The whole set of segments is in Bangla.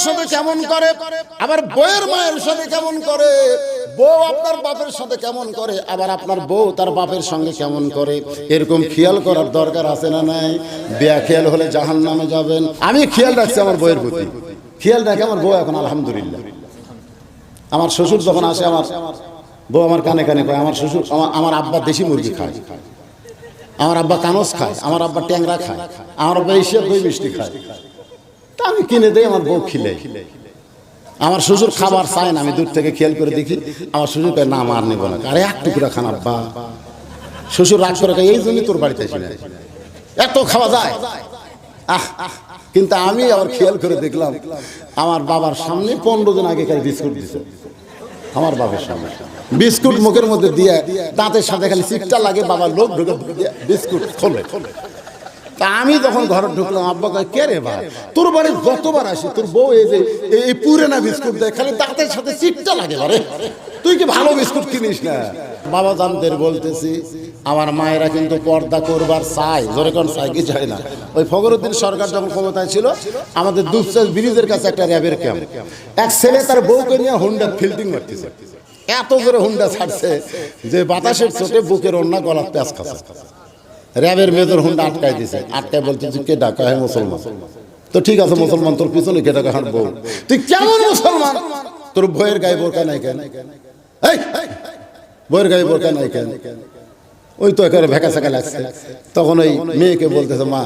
সাথে কেমন করে, আবার বউয়ের মায়ের সাথে কেমন করে, বউ আপনার বাপের সাথে কেমন করে, আবার আপনার বউ তার বাপের সঙ্গে কেমন করে, এরকম খেয়াল করার দরকার আছে না নাই? বেখেয়াল হলে জাহান্নামে যাবেন। আমি খেয়াল রাখছি আমার বউয়ের প্রতি, খেয়াল রাখে আমার বউ এখন আলহামদুলিল্লাহ। আমার শ্বশুর যখন আসে, আমার বউ আমার কানে কানে কয়, আমার শ্বশুর আমার আব্বা দেশি মুরগি খায়, আমার আব্বা কানস খায়, আমার আব্বা ট্যাংরা খায়, আমার আব্বা এশিয়ার দই মিষ্টি খায়। তা আমি কিনে দেই, আমার বউ খিলে। আমার শ্বশুর খাবার চায় না, আমি দূর থেকে খেয়াল করে দেখি, আমার শ্বশুর কয় না আমার নেবো না। আরে এক টুকরা খান আব্বা। শ্বশুর রাগ করে, এই জন্যই তোর বাড়িতে আসি না, এত খাওয়া যায়। কিন্তু আমি আবার খেয়াল করে দেখলাম, আমার বাবার সামনে 15 দিন আগেকার বিস্কুট দিছে আমার বাবার সামনে। বিস্কুট মুখের মধ্যে দিয়ে দাঁতের সাথে খালি চিপটা লাগে, বাবার লোক ঢুকে বিস্কুট খোলে। তা আমি যখন ঘরে ঢুকলাম, আব্বা কয় কে রে ভাই, তোর বাড়ি যতবার আসি তোর বউ এই যে এই পুরানা বিস্কুট দেয়, খালি দাঁতের সাথে চিপটা লাগে। আরে তুই কি ভালো বিস্কুট কিনিস না? বাবা জানদের বলতেছি, আমার মায়েরা কিন্তু পর্দা করবার চায়, জোরে কোন চায় কি চায় না। ওই ফখরুদ্দিন সরকার যখন ক্ষমতায় ছিল, আমাদের দুপচাঁদ ব্রিজের কাছে একটা র্যাবের ক্যাম্প, এক ছেলে তার বউকে নিয়ে হুন্ডা ফিল্ডিং মারতেছে, এত জোরে হুন্ডা ছাড়ছে যে বাতাসের চোটে বুকের ওড়না গলার প্যাঁচ খাচ্ছে। র্যাবের মেজর হুন্ডা আটকায় দিছে, আটকায় বলছে কে ডাকা হয়? মুসলমান। তো ঠিক আছে মুসলমান, তোর পিছনে কে ডাকা? হার বউ। তুই কেমন মুসলমান? তোর বইয়ের গায়ে বোরকা নাই কেন? বইয়ের গায়ে বোরকা নাই কেন? ওই তো একেবারে ভেকা সেকা লাগছে। তখন ওই মেয়েকে বলতেছে, মা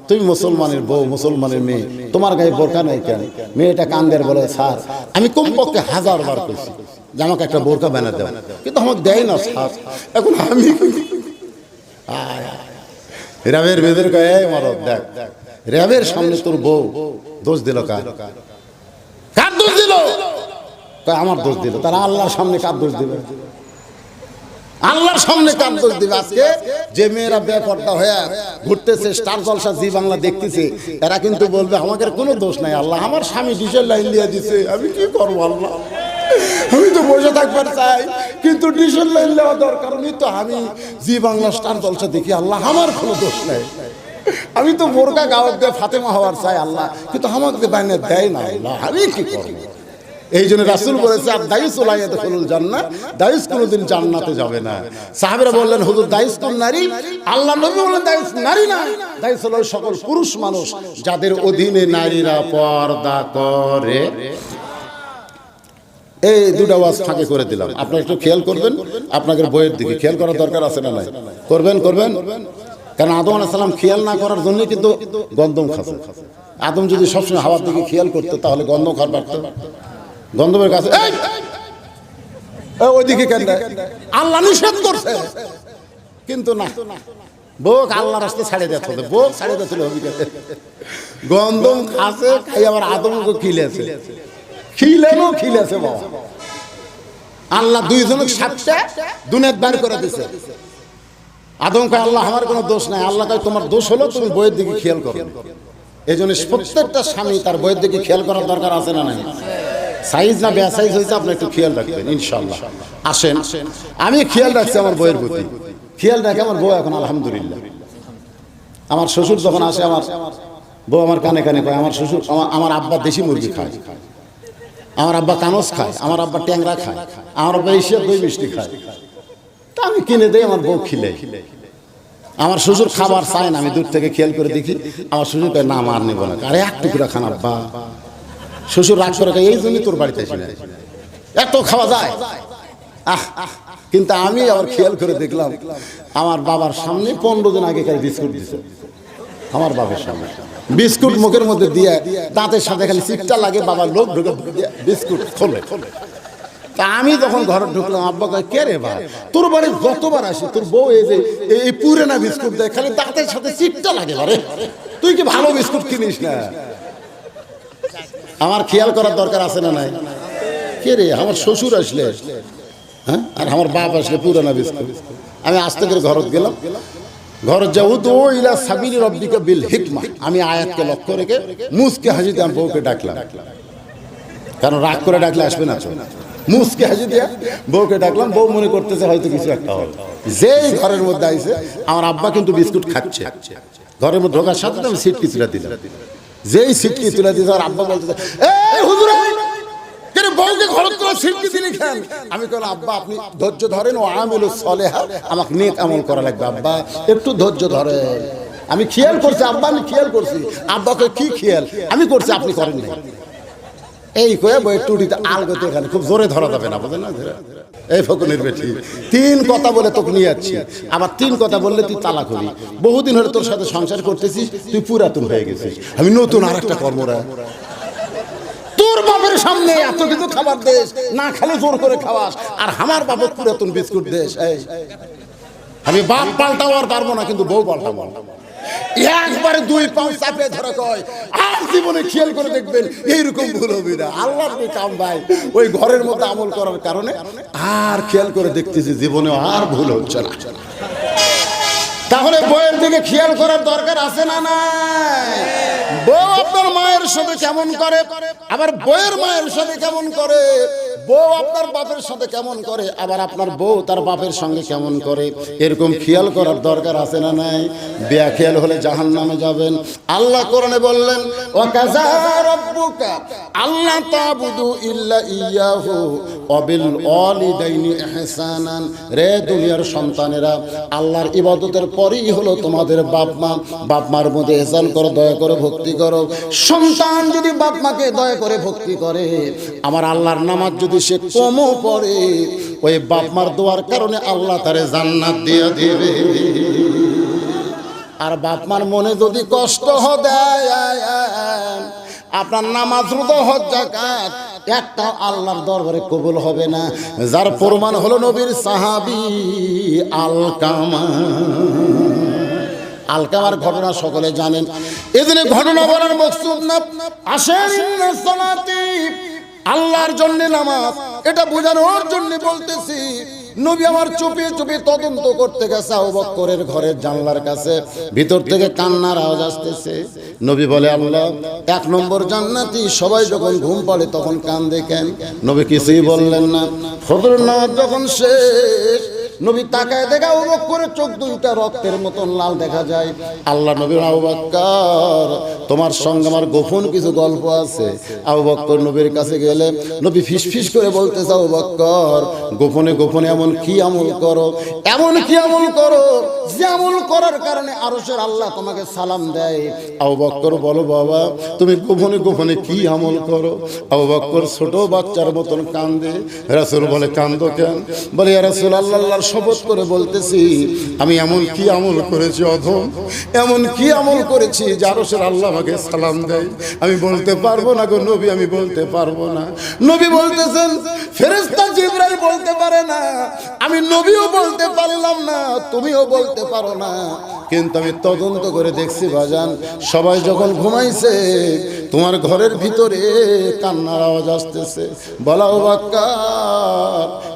তুমি মুসলমানের বউ, মুসলমানের মেয়ে, তোমার গায়ে বোরকা নাই কেন? মেয়েটা কান্দের বলে, স্যার আমি কমপক্ষে 1000 বার কইছি যে আমাকে একটা বোরকা বানা দেও, কিন্তু আমাকে দেয় না স্যার। এখন আমি র্যাবের মেয়েদের গায়ে মারো, দেখ র্যাবের সামনে তোর বউ দোষ দিল, কার দোষ দিল? আমার দোষ দিল। তারা আল্লাহর সামনে কার দোষ দিবে? আল্লাহর সামনে কার দোষ দিবে? আজকে যে মেয়েরা বেপর্দা হয়ে ঘুরতেছে, স্টার জলসা জি বাংলা দেখতেছে, এরা কিন্তু বলবে আমাদের কোনো দোষ নাই, আল্লাহ আমার স্বামী ডিজেল লাইন দিয়ে দিছে, আমি কি করবো আল্লাহ? আমি তো বসে থাকবার চাই, কিন্তু ডিজেল লাইন দেওয়া দরকার নেই। তো আমি জি বাংলা স্টার জলসা দেখি, আল্লাহ আমার কোনো দোষ নাই। আমি তো বোরকা গাওয়ার দিয়ে ফাতেমা হওয়ার চাই আল্লাহ, কিন্তু আমাকে বাইনে দেয় না আল্লাহ, আমি কি করবো? এই জন্য রাসূল বলেছে, আর দায়ুস লা ইয়াদখুলুল জান্নাহ, দায়ুস কোনোদিন জান্নাতে যাবে না। সাহাবীরা বললেন, হুজুর দায়ুস কোন নারী? আল্লাহ নবী বললেন, দায়ুস নারী না, দায়ুস হলো সকল পুরুষ মানুষ যাদের অধীনে নারীরা পর্দা করে। এই দুটো ওয়াজ ফাঁকে করে দিলাম, আপনারা একটু খেয়াল করবেন, আপনাদের বইয়ের দিকে খেয়াল করার দরকার আছে না নাই? করবেন। কারণ আদম আলাইহিস সালাম খেয়াল না করার জন্য কিন্তু গন্ধম খাচ্ছে। আদম যদি সবসময় হাওয়ার দিকে খেয়াল করতো, তাহলে গন্ধম খাওয়ার পারতো। গন্ধমের কাছে ওইদিকে কেন? আল্লাহ নিষেধ করছে, কিন্তু না, বোক আল্লাহ রাস্তা ছাড়িয়ে দিতে হবে, বোক ছাড়িয়ে দিতে হবে। গন্ধম খাচ্ছে, খাই আবার আদমকে খিলেছে বাবা। আল্লাহ দুইজনকে 7টা দুনিয়াত বের করে দিছে। আদম কয় আল্লাহ আমার কোনো দোষ নাই, আল্লাহ কয় তোমার দোষ হলো তুমি বইয়ের দিকে খেয়াল করো। এই জন্য প্রত্যেকটা স্বামী তার বইয়ের দিকে খেয়াল করার দরকার আছে না নাই? সাইজ না বেসাইজ হয়েছে, আপনি একটু খেয়াল রাখবেন ইনশাআল্লাহ। আসেন, আমি খেয়াল রাখছি আমার বইয়ের প্রতি, খেয়াল রাখে আমার বউ এখন আলহামদুলিল্লাহ। আমার শ্বশুর যখন আসে, আমার বউ আমার কানে কানে কয়, আমার শ্বশুর আমার আব্বা দেশি মুরগি খায়, আমার আব্বা কানস খায়, আমার আব্বা ট্যাংরা খায়, আমার আব্বা এশিয়ার দই মিষ্টি খায়। তা আমি কিনে দেই, আমার বউ খিলে। আমার শ্বশুর খাবার চায় না, আমি দূর থেকে খেয়াল করে দেখি, আমার শ্বশুর কয় না আমার নেবো না। আরে এক টুকরা খান আব্বা। শ্বশুর রাগ করে, এই জন্যই তোর বাড়িতে আসি না, এত খাওয়া যায়। কিন্তু আমি আবার খেয়াল করে দেখলাম, আমার বাবার সামনে 15 দিন আগেকার বিস্কুট দিছে আমার বাবার সামনে। বিস্কুট মুখের মধ্যে দিয়ে দাঁতের সাথে খালি চিপটা লাগে, বাবার লোক ঢুকে বিস্কুট খোলে। তা আমি যখন ঘরে ঢুকলাম, আব্বা কয় কে রে ভাই, তোর বাড়ি যতবার আসি তোর বউ এই যে এই পুরানা বিস্কুট দেয়, খালি দাঁতের সাথে চিপটা লাগে। আরে তুই কি ভালো বিস্কুট কিনিস না? আমার খেয়াল করার দরকার আছে না নাই? কে রে, আমার শ্বশুর আসলে হ্যাঁ, আর আমার বাপ আসলে পুরানা বিস্কুট। আমি আস্তে করে ঘরত গেলাম, ঘর যাও তো ইলা সাবিলি রব্বিকা বিল হিকমা, আমি আয়াতকে লক্ষ্য রেখে মুসকে হাসি দিয়ে বউকে ডাকলাম, কারণ রাগ করে ডাকলে আসবে না। মুসকে হাসি দিয়ে বউকে ডাকলাম, বউ মনে করতেছে হয়তো কিছু একটা হবে। যেই ঘরের মধ্যে আইছে, আমার আব্বা কিন্তু বিস্কুট খাচ্ছে, ঘরের মধ্যে ঢোকার সাথে আমি সিটকি তুলে দিলাম। যেই সিটকি তুলে দিয়েছে, আর আব্বা বলতেছে এই হুজুর কেন বউকে ঘরের তোরা সিলকি দিলি খান? আমি কইলাম আব্বা আপনি ধৈর্য ধরেন, ও আমিলুস সলিহাত, আমাকে নেক আমল করা লাগবে আব্বা, একটু ধৈর্য ধরেন। আমি খেয়াল করছি আব্বা, আমি খেয়াল করছি। আব্বাকে কি খেয়াল? আমি করছি, আপনি করেন না। এই কয়ে বইয়ের টুটিতে আলগতে এখানে খুব জোরে ধরা যাবে না, বুঝলেন না? এই ফকুনের বেটি তিন কথা বলে তোকে নিয়ে যাচ্ছি, আবার তিন কথা বললে তুই তালাক হবি। বহুদিন ধরে তোর সাথে সংসার করতেছিস, তুই পুরাতন হয়ে গেছিস, আমি নতুন আর একটা কর্মরা। তোর বাপের সামনে এত কিছু খাবার দেশ, না খালি জোর করে খাওয়াস, আর আমার বাপের পুরাতন বিস্কুট দেশ। আমি বাপ পাল্টাও আর পারবো না, কিন্তু বউ পাল্টাবো না। একবারে দুই পাও চাপে ধরে কয় আর জীবনে খেয়াল করে দেখবেন এইরকম ভুল হবে না। আল্লাহর কাম ভাই, ওই ঘরের মধ্যে আমল করার কারণে আর খেয়াল করে দেখতেছি জীবনে আর ভুল হচ্ছে না। তাহলে বউয়ের দিকে খেয়াল করার দরকার আছে না নাই? বউ আপনার মায়ের সাথে কেমন করে, আবার বউয়ের মায়ের সাথে কেমন করে, বউ আপনার বাপের সাথে কেমন করে, আবার আপনার বউ তার বাপের সঙ্গে কেমন করে, এরকম খেয়াল করার দরকার আছে না নাই? বেখেয়াল হলে জাহান্নামে যাবেন। আল্লাহ কোরআনে বললেন ওয়াকাযা রাব্বুকা আল্লা তা'বুদু ইল্লা ইয়াহু ওয়া বিল ওয়ালিদাইনি ইহসানান। রে দুনিয়ার সন্তানেরা, আল্লাহর ইবাদতের পরেই হলো তোমাদের বাপ মা। বাপ মার মধ্যে ইহসান করো, দয়া করে ভক্তি করো। সন্তান যদি বাপ মাকে দয়া করে ভক্তি করে, আমার আল্লাহর নামাজ যদি সে কমও পড়ে, ওই বাপ মার দোয়ার কারণে আল্লাহ তারে জান্নাত দিয়ে দিবে। আর বাপ মার মনে যদি কষ্ট দেয়, আপনার নামাজ রোজা হজ যাকাত একটা আল্লাহর দরবারে কবুল হবে না। যার প্রমাণ হলো নবীর সাহাবী আলকামা। আলকামার ঘটনা সকলে জানেন, এদিনে ঘটনা বলার মকসুদ না। আসেন সালাতি, আল্লাহর জন্য নামাজ, এটা বোঝানোর জন্য বলতেছি। নবী আমার চুপি চুপি তদন্ত করতে গেছে আবু বকরের ঘরের জানলার কাছে, ভিতর থেকে কান্নার আওয়াজ আসতেছে। নবী বলে আল্লাহ, এক নম্বর জান্নাতি সবাই যখন ঘুম পড়ে তখন কান্দে কেন? নবী কিছুই বললেন না। ফজরের নামাজ যখন শেষ, নবী তাকায় দেখা আবু বকরের চোখ দুইটা রক্তের মতন লাল দেখা যায়। আল্লাহ নবী, আবু বকর তোমার সঙ্গে আমার গোপন কিছু গল্প আছে। আবু বকর নবীর কাছে গেলে নবী ফিসফিস করে বলতেছে, আবু বকর গোপনে গোপনে এমন কি আমল করো, এমন কি আমল করো যে আমল করার কারণে আরশের আল্লাহ তোমাকে সালাম দেয়? আবু বকর বলো বাবা, তুমি গোপনে গোপনে কি আমল করো? আবু বকর ছোট বাচ্চার মতন কান্দে। রাসূল বলে কান্দো কেন? বলে ইয়া রাসূলুল্লাহ, আল্লাহর শপথ করে বলতেছি, আমি এমন কি আমল করেছি অধম, এমন কি আমল করেছি যে আরশের আল্লাহ আমাকে সালাম দেয়? আমি বলতে পারবো না গো নবী, আমি বলতে পারবো না। নবী বলতেছেন ফেরেশতা জিবরাইল বলতে পারে না, আমি নবীও বলতে পারলাম না, তুমিও বলতে পারো না। কিন্তু আমি তদন্ত করে দেখছি বাজান, সবাই যখন ঘুমাইছে তোমার ঘরের ভিতরে কান্নার আওয়াজ আসতেছে। বলাও বাক্কা,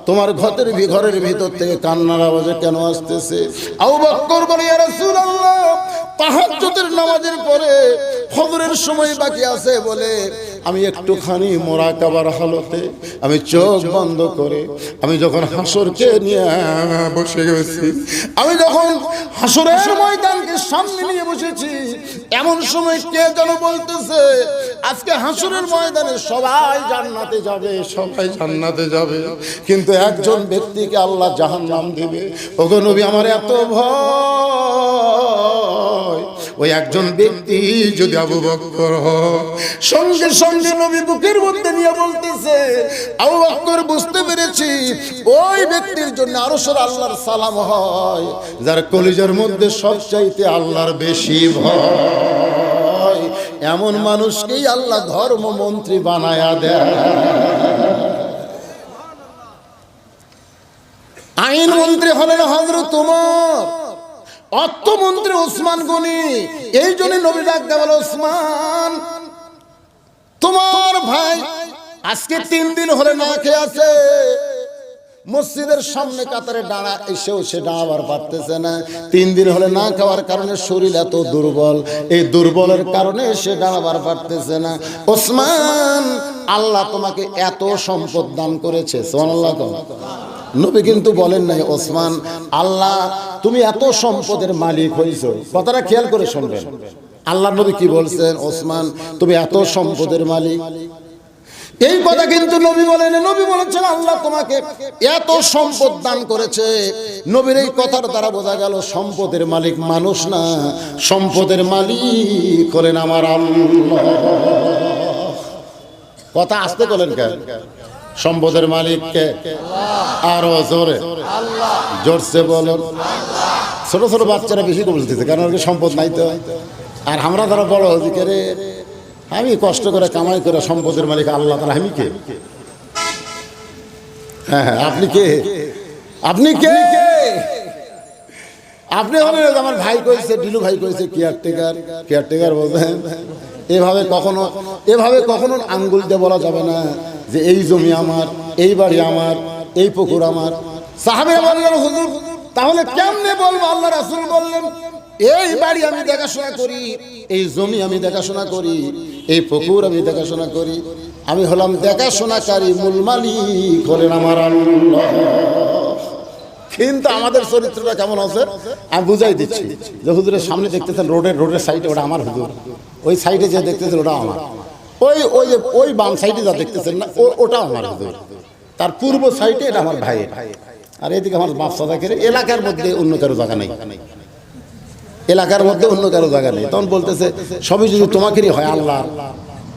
তোমার ঘরের ভিতর থেকে কান্নার আওয়াজে কেন আসতেছে? আবু বকর বলে ইয়া রাসূলুল্লাহ, তাহাজ্জুদের নামাজের পরে ফজরের সময় বাকি আছে বলে আমি একটুখানি মোরাকাবার হালতে আমি চোখ বন্ধ করে আমি যখন হাসরকে নিয়ে বসে গেছি, আমি যখন হাসরের ময়দানকে সামনে নিয়ে বসেছি, এমন সময় কে যেন বলতেছে আজকে হাসরের ময়দানে সবাই জান্নাতে যাবে, সবাই জান্নাতে যাবে, কিন্তু একজন ব্যক্তিকে আল্লাহ জাহান্নাম দিবে। ওগো নবী, আমার এত ভয়, ওই একজন ব্যক্তি যদি আবু বকর হয়। সঙ্গে সঙ্গে নবী বুকের মধ্যে নিয়ে বলতেছে, আবু বকর বুঝতে পেরেছি ওই ব্যক্তির জন্য আরশের আল্লাহর সালাম হয় যার কলিজার মধ্যে সবচাইতে আল্লাহর বেশি ভয়। এমন মানুষকেই আল্লাহ ধর্মমন্ত্রী বানায়া দেয়। আইন মন্ত্রী হলেন হযরত ওমর, অর্থমন্ত্রী ওসমান গনি। এই জন্য নবী ডাক দেয়া বলে, ওসমান তোমার ভাই আজকে 3 দিন হলে না খেয়ে আছে, মসজিদের সামনে কাতারে দাঁড়া, এসেও সে দাঁড়াবার পারতেছে না। 3 দিন হলে না খাওয়ার কারণে শরীর এত দুর্বল, এই দুর্বলের কারণে সে দাঁড়াবার পারতেছে না। ওসমান, আল্লাহ তোমাকে এত সম্পদ দান করেছে, সুবহানাল্লাহ। নবী কিন্তু বলেন নাই ওসমান আল্লাহ তুমি এত সম্পদের মালিক হইছো। কথাটা খেয়াল করে শুনবেন, আল্লাহ নবী কি বলছেন, ওসমান তুমি এত সম্পদের মালিক। এই কথা কিন্তু নবী বলেন। নবী বলেছেন আল্লাহ তোমাকে এত সম্পদ দান করেছে। নবীর এই কথার দ্বারা বোঝা গেল সম্পদের মালিক মানুষ না, সম্পদের মালিক হলেন আমার আল্লাহ। কথা আসতে বলেন কেন? সম্পদের মালিক কে? আরো জোরে জোরসে বলুন। ছোট ছোট বাচ্চারা বেশি বলতেছে, কারণ ওর সম্পদ নাই তো। আর আমরা যারা বড় হচ্ছি, রে আমি কষ্ট করে কামাই করে সম্পদের মালিক আল্লাহ তাআলা। আমি কে? হ্যাঁ, আপনি কে? আপনি কে? আপনি হলেন আমার ভাই কইছে, ডিলু ভাই কইছে কেয়ারটেকার। কেয়ারটেকার বলছেন। এভাবে কখনো আঙ্গুল দিয়ে বলা যাবে না যে এই জমি আমার, এই বাড়ি আমার, এই পুকুর আমার। সাহাবীরা বললেন হুজুর তাহলে কেমনে বলবো? আল্লাহ রাসূল বললেন এই বাড়ি আমি দেখাশোনা করি, এই জমি আমি দেখাশোনা করি, এই পুকুর আমি দেখাশোনা করি। আমি হলাম দেখাশোনাকারী, মূল মালিক হলেন আমার আল্লাহ। কিন্তু আমাদের চরিত্রটা কেমন আছে আমি বুঝাই দিচ্ছি। যে হুজুরের সামনে দেখতেছেন রোডের সাইডে, ওটা আমার হুজুর। ওই সাইডে যে দেখতেছেন ওটা আমার। ওই বাম সাইডে যা দেখতেছেন না, ওটা আমার হুজুর। তার পূর্ব সাইডে এটা আমার ভাইয়ের। আর এদিকে আমার বাপ সাদা করে। এলাকার মধ্যে অন্য কারো জায়গা নেই, এলাকার মধ্যে অন্য কারো জায়গা নেই। তখন বলতেছে সবই যদি তোমাকেরই হয় আল্লাহ,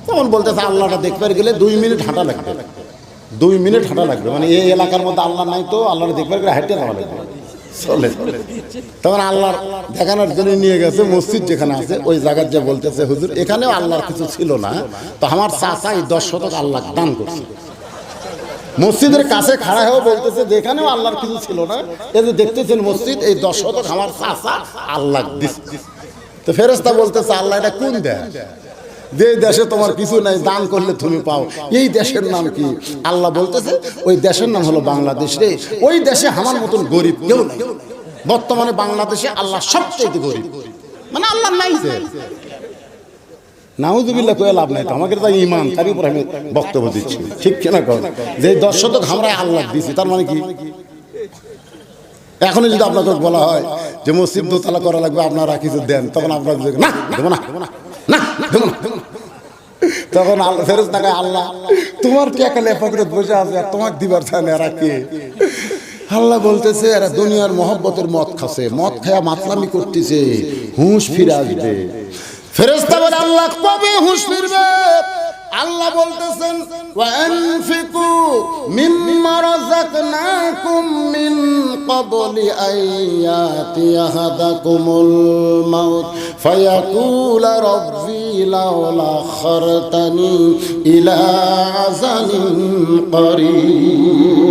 তখন বলতেছে আল্লাহটা দেখবার গেলে 2 মিনিট হাঁটা লাগবে। 2 মিনিট হাঁটা লাগবে, মানে এই এলাকার মধ্যে আল্লাহ নাই তো আল্লাহর দেখবার গেলে হাঁটতে যাওয়া লাগবে। চলে তখন আল্লাহর দেখানোর জন্য নিয়ে গেছে মসজিদ যেখানে আছে ওই জায়গার। যে বলতেছে হুজুর এখানেও আল্লাহর কিছু ছিল না, তো আমার চাচা এই 10 শতক আল্লাহ দান করছে। মসজিদের কাছে খাড়া হয়ে বলতেছে যেখানেও আল্লাহর কিছু ছিল না, এই যে দেখতেছেন মসজিদ, এই 10 শতক আমার চাচা আল্লাহ দিচ্ছে। তো ফেরেশতা বলতেছে আল্লাহ এটা কোন দেশ? যে দেশে তোমার কিছু নাই, দান করলে তুমি পাও, এই দেশের নাম কি? আল্লাহ বলতেছে ওই দেশের নাম হলো বাংলাদেশ রে। ওই দেশে আমার মতন গরিব কেউ নাই। বর্তমানে বাংলাদেশে আল্লাহ সবচেয়ে গরিব, মানে আল্লাহ নাই। যে নাউযুবিল্লাহ কয়ে লাভ নাই তো, আমাকে তাই ঈমান, তার উপর আমি বক্তব্য দিচ্ছি, ঠিক কিনা কর? যে 10 শতক আমরা আল্লাহ দিছি, তার মানে কি? এখনো যদি আপনাকে বলা হয় যে মসজিদ দোতলা করা লাগবে, আপনারা কিছু দেন, তখন আপনারা না দেবো না, না দেবো না। তখন আল্লাহ ফেরেশতাকে আল্লাহ তোমার কি একটা লেফাকরে বসে আছে আর তোমাকে দিবার চায় না, এরা কে? আল্লাহ বলতেছে এরা দুনিয়ার মহব্বতের মদ খাচ্ছে, মদ খায়া মাতলামি করতেছে, হুঁশ ফিরে আসবে। ফেরেশতা বলে আল্লাহ কবে হুঁশ ফিরবে? আল্লাহ বলতেছেন ওয়ানফিকু মিম্মা রাযাকনাকুম মিন ক্বাবলি আইয়াতি আহাদাকুমুল মাউত ফায়াকুল রাব্বি লাউলা আখখারতানি ইলা আযালিন করিব।